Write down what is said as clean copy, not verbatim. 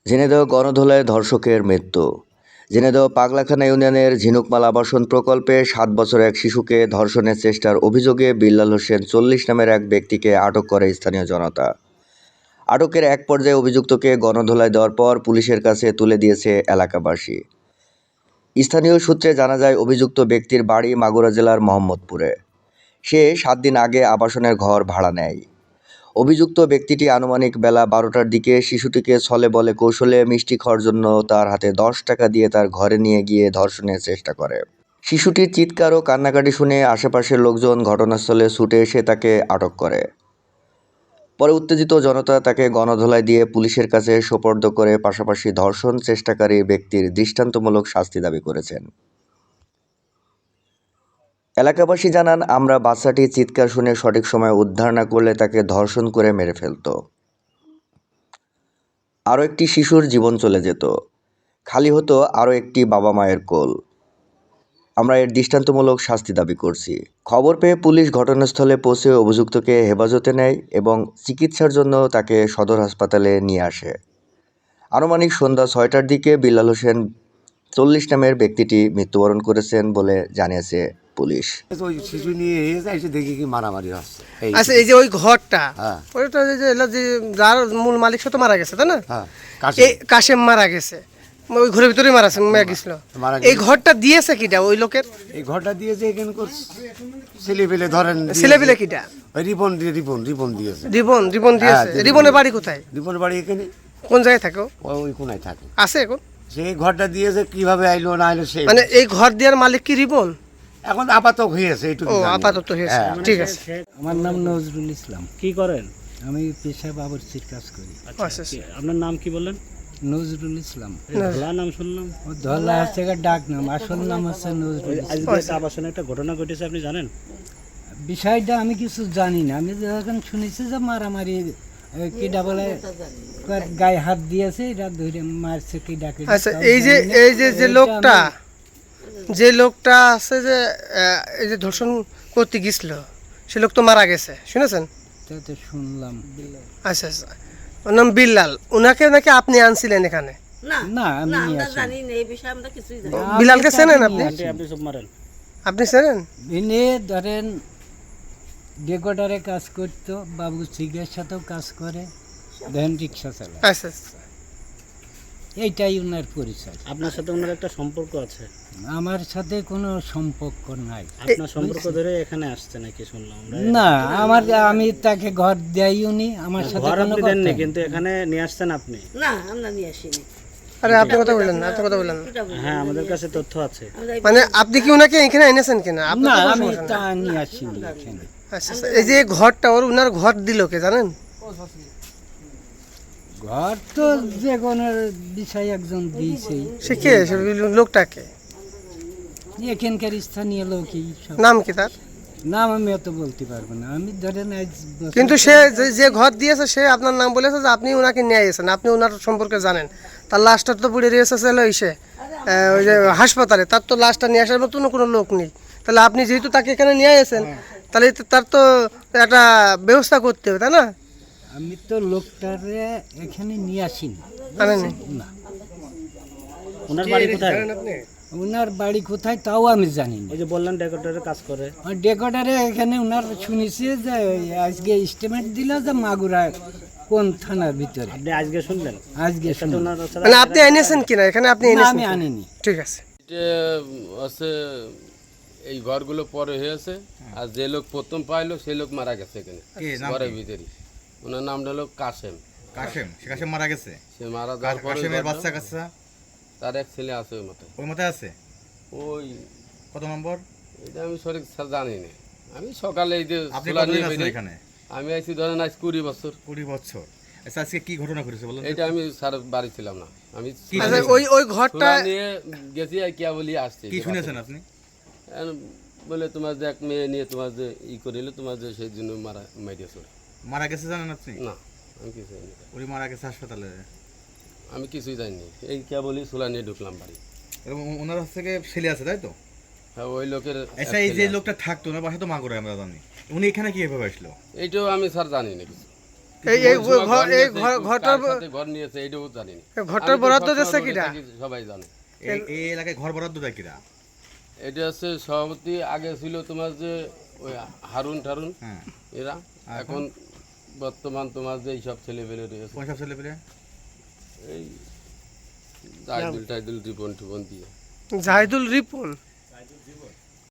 ঝিনাইদহ গণধোলায় ধর্ষকের মৃত্যু। ঝিনাইদহ পাগলাখানা ইউনিয়নের ঝিনুকমাল আবাসন প্রকল্পে 7 বছর এক শিশুকে ধর্ষণের চেষ্টার অভিযোগে বিল্লাল হোসেন 40 নামের এক ব্যক্তিকে আটক করে স্থানীয় জনতা। আটকের এক পর্যায়ে অভিযুক্তকে গণধোলায় দেওয়ার পর পুলিশের কাছে তুলে দিয়েছে এলাকাবাসী। স্থানীয় সূত্রে জানা যায়, অভিযুক্ত ব্যক্তির বাড়ি মাগুরা জেলার মোহাম্মদপুরে। সে 7 দিন আগে আবাসনের ঘর ভাড়া নেয়। অভিযুক্ত ব্যক্তিটি আনুমানিক বেলা 12টার দিকে শিশুটিকে ছলে বলে কৌশলে মিষ্টি খাওয়ার জন্য তার হাতে 10 টাকা দিয়ে তার ঘরে নিয়ে গিয়ে ধর্ষণের চেষ্টা করে। শিশুটির চিৎকার ও কান্নাকাটি শুনে আশেপাশের লোকজন ঘটনাস্থলে ছুটে এসে তাকে আটক করে। পরে উত্তেজিত জনতা তাকে গণধোলাই দিয়ে পুলিশের কাছে সোপর্দ করে পাশাপাশি ধর্ষণ চেষ্টাকারী ব্যক্তির দৃষ্টান্তমূলক শাস্তি দাবি করেছেন। এলাকাবাসী জানান, আমরা বাচ্চাটি চিৎকার শুনে সঠিক সময়ে উদ্ধার না করলে তাকে ধর্ষণ করে মেরে ফেলত। আরও একটি শিশুর জীবন চলে যেত, খালি হতো আরও একটি বাবা মায়ের কোল। আমরা এর দৃষ্টান্তমূলক শাস্তি দাবি করছি। খবর পেয়ে পুলিশ ঘটনাস্থলে পৌঁছে অভিযুক্তকে হেফাজতে নেয় এবং চিকিৎসার জন্য তাকে সদর হাসপাতালে নিয়ে আসে। আনুমানিক সন্ধ্যা 6টার দিকে বিল্লাল হোসেন 40 নামের ব্যক্তিটি মৃত্যুবরণ করেছেন বলে জানিয়েছে পুলিশ। ওই শিশু নিয়ে এসে দেখি কি মারামারি হচ্ছে। আচ্ছা, এই যে ওই ঘরটা, হ্যাঁ। ওইটা যে যার মূল মালিক সে তো মারা গেছে, তাই না? হ্যাঁ, এই কাশেম মারা গেছে, ওই ঘরের ভিতরেই মারা গেছিল। এই ঘরটা দিয়েছে কিটা ওই লোকের? এই ঘরটা দিয়েছে এখানে ছেলে পেলে ধরেন ছেলে পেলে কিটা? রিবন দিয়েছে। রিবন দিয়েছে। রিবনের বাড়ি কোথায়? রিবনের বাড়ি এখানে। কোন জায়গায় থাকে? ওই কোনায় থাকে। আছে এখন? সেই ঘরটা দিয়েছে, কিভাবে আইলো না আইলো সেই মানে এই ঘর দেওয়ার মালিক কি রিবন? এখন আপাতত হয়েছে এইটুকু। ও, আপাতত হয়েছে, ঠিক আছে। আমার নাম নজরুল ইসলাম। কি করেন? আমি পেশা বাবুর্চির কাজ করি। আচ্ছা, আপনার নাম কি বললেন? নজরুল ইসলাম। ধলা নাম শুনলাম। ও ধলা হচ্ছে ডাক নাম, আসল নাম হচ্ছে নজরুল ইসলাম। আজকে একটা আবাসনে একটা ঘটনা ঘটেছে, আপনি জানেন? বিষয়টা আমি কিছু জানি না। আমি যখন শুনেছি যে মারামারি, কিডা বলে গায়ে হাত দিয়েছে, এটা ধরে মারছে কিডাকে। আচ্ছা, এই যে লোকটা আছে যে এই যে ধর্ষণ করতে গেছিল, সে লোক তো মারা গেছে, শুনেছেন? তো শুনলাম। আচ্ছা, ওর নাম বিল্লাল। ওনাকে নাকি আপনি আনছিলেন এখানে? না, আমি নিয়ে আসি। বিলালকে চেনেন আপনি? আপনি সব মারেন? আপনি চেনেন? এনে ধরেন ডেকোটারে কাজ করতো, বাবু সিগের সাথেও কাজ করে, ধরেন রিক্সা চালায়। আচ্ছা, এইটাই ওনার পরিচয়। আপনার সাথে ওনার একটা সম্পর্ক আছে? আমার সাথে কোনো সম্পর্ক নাই। আপনার সম্পর্ক ধরে এখানে আসছে নাকি শুনলাম আমরা? না, আমি তাকে ঘর দেয়নি, আমার সাথে ঘর কোনো আপনি কথা দেননি, নেই। কিন্তু এখানে নিয়ে আসছেন আপনি? না, আমরা নিয়ে আসিনি। আরে আপনি কথা বললেন না, হ্যাঁ, আমাদের কাছে তথ্য আছে। মানে আপনি কি ওনাকে এখানে এনেছেন কিনা? না, আপনার কোনো আমি সমস্যা নেই। তা নিয়ে আসিনি এখানে। আচ্ছা, এই যে ঘরটা ওনার ঘর দিল কে জানেন? ঘর তো যে কোনো বিষয় একজন দিয়েছেই। সে কে? সে লোকটাকে এখানকার স্থানীয় লোকই সব। নাম কি তার? নাম আমি অত বলতে পারবো না। আমি ধরেন আজ কিন্তু সে যে ঘর দিয়েছে সে আপনার নাম বলেছে যে আপনি ওনাকে নিয়ে এসেছেন, আপনি ওনার সম্পর্কে জানেন। তার লাশটা তো পুড়ে রয়েছে ওই যে হাসপাতালে, তার তো লাশটা নিয়ে আসার মতো কোনো লোক নেই। তাহলে আপনি যেহেতু তাকে এখানে নিয়ে এসেছেন, তাহলে তার তো একটা ব্যবস্থা করতে হবে, তাই না? আমি তো লোকটারে এখানে নিয়ে আসিনি। আনেননি? না। ওনার বাড়ি কোথায়? ওনার বাড়ি কোথায় তাও আমি জানি না। ওই যে বললেন ডেকোরেটরে কাজ করে। ডেকোটারে এখানে ওনার শুনেছি যে আজকে স্টেটমেন্ট দিল যে মাগুরা কোন থানার ভিতরে। আপনি আজকে শুনলেন? আজকে সাথে ওনার সাথে মানে আপনি এনেছেন কিনা এখানে? আপনি না, এনেছেন? আমি আনিনি। ঠিক আছে। আছে এই ঘরগুলো পরে হয়েছে, আর যে লোক প্রথম পাইলো সেই লোক মারা গেছে এখানে ঘরের ভিতরে। ওনার নামটা হলো কাশেম। সে কাশেম মারা গেছে। সে মারা যাওয়ার পরে কাশেমের বাচ্চা কাচ্চা তার এক ছেলে আছে ওই মাথায় আছে। ওই কত নম্বর এটা আমি সঠিক জানি না। আমি সকালে এই যে আপনি ছোলা নিয়ে কতদিন আছেন বেরিয়ে- এখানে? আমি আইছি ধরেন আজ 20 বছর। 20 বছর। আচ্ছা, আজকে কি ঘটনা ঘটেছে বলুন? এটা আমি স্যার বাড়ি ছিলাম না, আমি আচ্ছা, ওই ঘরটা ছোলা নিয়ে গেছি আর কিয়া বলি আসছি। কি শুনেছেন আপনি? বলে তোমার যে এক মেয়ে নিয়ে তোমার যে করিল, তোমার যে সেই জন্য মারিয়েছে। মারা গেছে জানেন আপনি? না, আমি কিছু জানি না। উনি মারা গেছে হাসপাতালে। আমি কিছুই জানিনি, এই কে বলি ছোলা নিয়ে ঢুকলাম বাড়ি। এবং ওনার থেকে ছেলে আছে, তাই তো? হ্যাঁ, ওই লোকের আচ্ছা, এই যে লোকটা থাকতো ওনার বাসায় তো মাগুরায়, আমরা জানি। উনি এখানে কিভাবে আসলো? এইটাও আমি স্যার জানি না কিছু। এই কোন সময় ঘর এই নিয়েছে, ঘরটার কার সাথে ঘর নিয়েছে এইটাও জানি না। ঘরটার আমি তো বরাদ্দ সবসময় দিচ্ছে বলে কিটা? থাকি, সবাই জানে। এই এলাকায় ঘর বরাদ্দ দেয় কিরা? এটা হচ্ছে সভাপতি, আগে ছিল তোমার যে ওই হারুন ঠারুন হ্যাঁ, এরা, এখন বর্তমান তোমার যে এইসব ছেলে পেলে রয়েছে, কোন সব ছেলে পেলে? এই জাইদুল টাইদুল রিপন টিপন দিয়ে। জাহিদুল রিপন